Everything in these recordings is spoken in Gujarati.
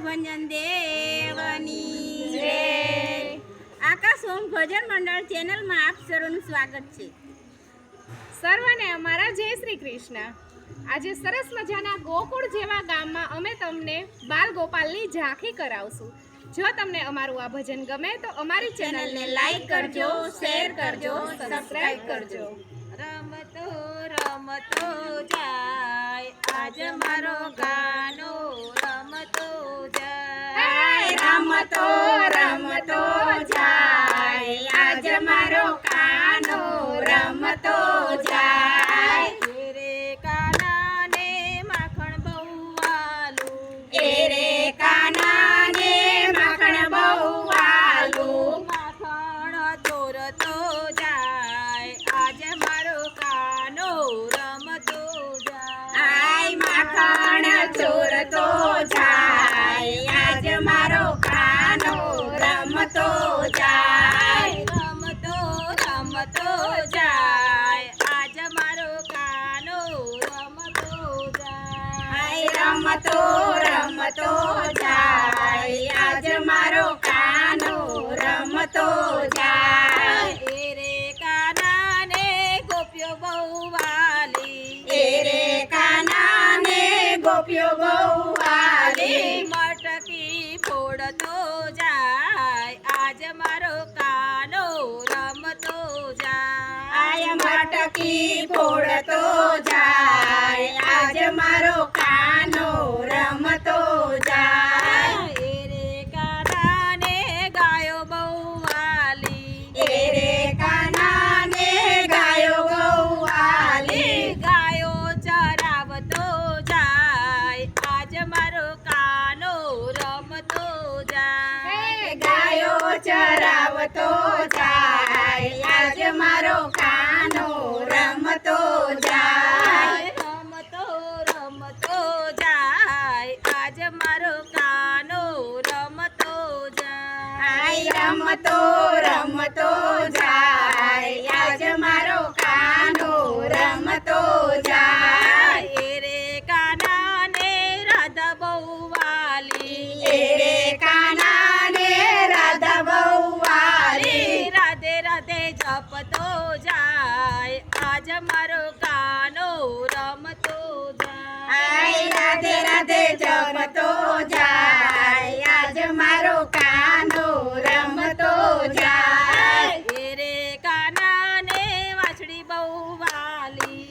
ભંજન દેવની જય। આકાશ ઓમ ભજન મંડળ ચેનલમાં આપ સર્વનું સ્વાગત છે। સર્વને અમારા જય શ્રી કૃષ્ણ। આજે સરસ મજાના ગોકુળ જેવા ગામમાં અમે તમને બાલ ગોપાલની ઝાંખી કરાવશું। જો તમને અમારું આ ભજન ગમે તો અમારી ચેનલને લાઈક કરજો, શેર કરજો, સબસ્ક્રાઇબ કરજો। રમતો રમતો જાય આજ મારો ગાનો રમતો જાય। રમતો રમતો જાય આજ મારો કાનો રમતો જાય। રે કાના ને માખણ બહુ વાલું, રે કાના ને માખણ બહુ વાલું, માખણ ચોરતો જાય આજ મારો કાનો રમતો જાય। માખણ ચોરતો જાય આજ મારો કાનો રમતો જાય। રમતો રમતો જાય આજ મારો કાનો રમતો જાય। રમતો રમતો જાય આજ મારો કાનો રમતો જાય। રે કાના ને ગોપીઓ બહુ વાલી, રે કાના ને ગોપીઓ બહુ વાલી, મટકી ફોડતો જાય આજ મારો કાનો રમતો જાય। મટકી ફોડતો જાય આજ મારો કાનો રમતો જાય। રે કાના ને ગાયો બહુ વાલી, રે કાના ને ગાયો બહુ વાલી, ગાયો ચરાવતો જાય આજ મારો કાનો રમતો જાય। ગાયો ચરાવતો જાય આજ મારો કાનો રમતો જાય। રમતો રમતો જાય આજ મારો કાનો રમતો જાય। રમતો રમતો જાય આજ મારો કાનો રમતો જાય। રે કાના ને રાધા બહુ વાલી, રે કાના ને રાધા બહુ વાલી, રાધે રાધે જપતો જાય આજ મારો કાનો રમતો જાય। રાધે રાધે જપતો જાય આજ મારો કાનો રમતો જાય। રે કાના ને વાછડી બહુ વાલી,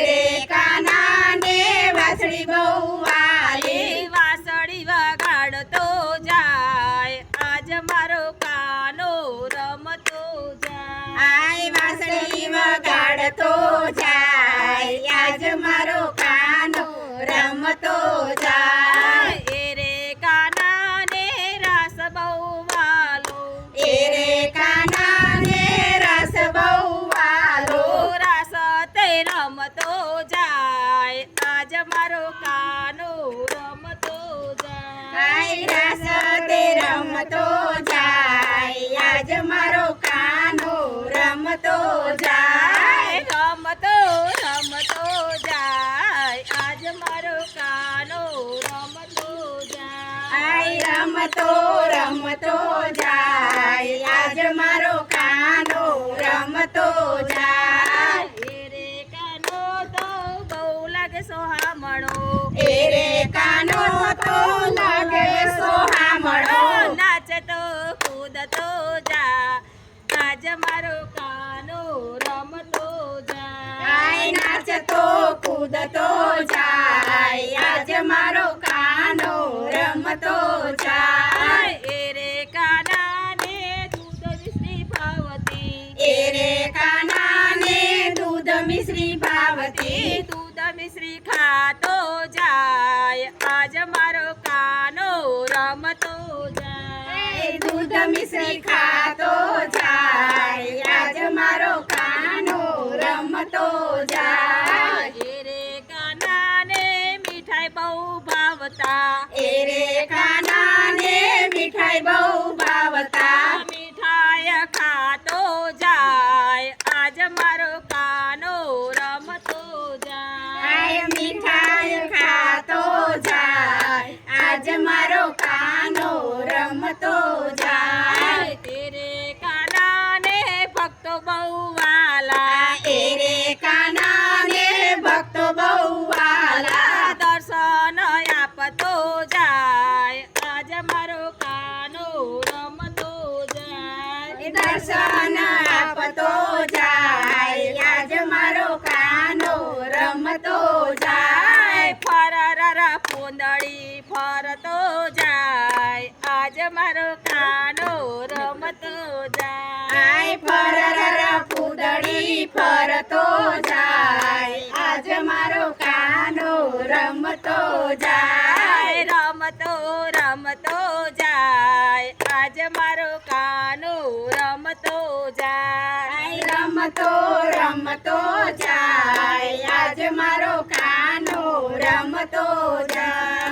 રે કાના ને વાછડી બહુ વાલી, વાસળી વગાડતો જાય આજ મારો કાનો રમતો જાય। વાસળી વગાડતો જાય આજ મારો કાનો રમતો જાય। રે કાના ને રાસ બહુ વાલો, રે કાના ને રાસ બહુ વાલો, રાસ તે રમતો જાય આજ મારો કાનો રમતો જાય। રાસ તે રમતો જાય આજ મારો કાનો રમતો જાય। રમતો રમતો જાય આજ મારો કાનો રમતો જાય। રમતો રમતો જાય આજ મારો કાનો રમતો જાય। રે કાનો તો બહુ લાગે સોહામણો, રે કાનો તો લાગે સોહામણો, નાચતો કૂદતો જા આજ મારો કાનો રમતો જાય। નાચતો કૂદતો જાય આજ મારો કાનો રમતો જાય। રે કાના ને દૂધ મિશ્રી ભાવતી, રે કાના ને દૂધ મિશ્રી ભાવતી, દૂધ મિશ્રી ખાતો જાય આજ મારો કાનો રમતો જાય। દૂધ મિશ્રી ખાતો જાય આજ મારો કાનો રમતો જાય। રે કાના ને મીઠાઈ બહુ ભાવતા, રે કાના ને મીઠાઈ બહુ ભાવતા, મીઠાઈ ખાતો જાય આજ મારો કાનો રમતો જાય। મીઠાઈ ખાતો જાય આજ મારો રમતો જાય તેરે કાના ને ભક્તો બહુ વાલા તેરે કાના ને ભક્તો બહુ વાલા દર્શન આપતો જાય આજ મારો કાનો રમતો જાય દર્શન આપતો જાય આજ મારો કાનો રમતો જાય ફરરા પૂંદડી ફરતો જાય આજ મારો કાનો રમતો જાય ફરરા પૂંદડી ફરતો જાય આજ મારો કાનો રમતો જાય રમતો રમતો જાય આજ મારો કાનો રમતો જાય રમતો રમતો જાય આજ મારો કાનો રમતો જાય